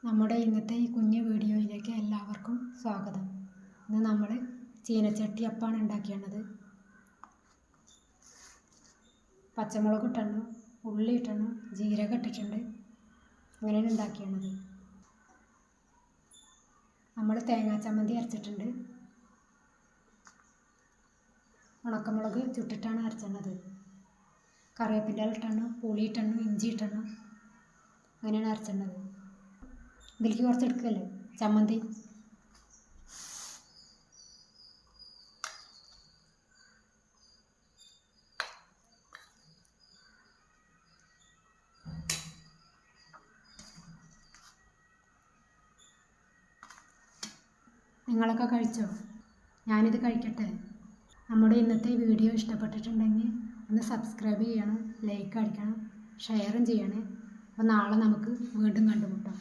നമ്മുടെ ഇന്നത്തെ ഈ കുഞ്ഞു വീഡിയോയിലേക്ക് എല്ലാവർക്കും സ്വാഗതം. ഇന്ന് നമ്മൾ ചീനച്ചട്ടി അപ്പമാണ് ഉണ്ടാക്കിയത്. പച്ചമുളക് ഇട്ടു, ഉള്ളി ഇട്ടു, ജീരകം ഇട്ടിട്ടുണ്ട്. അങ്ങനെയാണ് ഉണ്ടാക്കിയത്. നമ്മൾ തേങ്ങാ ചമ്മന്തി അരച്ചിട്ടുണ്ട്. ഉണക്കമുളക് ചുട്ടിട്ടാണ് അരച്ചത്. കറിവേപ്പിൻ്റെ ഇല ഇട്ടു, പുളി ഇട്ടു, ഇഞ്ചി ഇട്ടു, അങ്ങനെയാണ് അരച്ചത്. ഇതിലേക്ക് കുറച്ച് എടുക്കല്ലേ ചമ്മന്തി. നിങ്ങളൊക്കെ കഴിച്ചോ? ഞാനിത് കഴിക്കട്ടെ. നമ്മുടെ ഇന്നത്തെ വീഡിയോ ഇഷ്ടപ്പെട്ടിട്ടുണ്ടെങ്കിൽ ഒന്ന് സബ്സ്ക്രൈബ് ചെയ്യണം, ലൈക്ക് അടിക്കണം, ഷെയറും ചെയ്യണേ. അപ്പോൾ നാളെ നമുക്ക് വീണ്ടും കണ്ടുമുട്ടാം.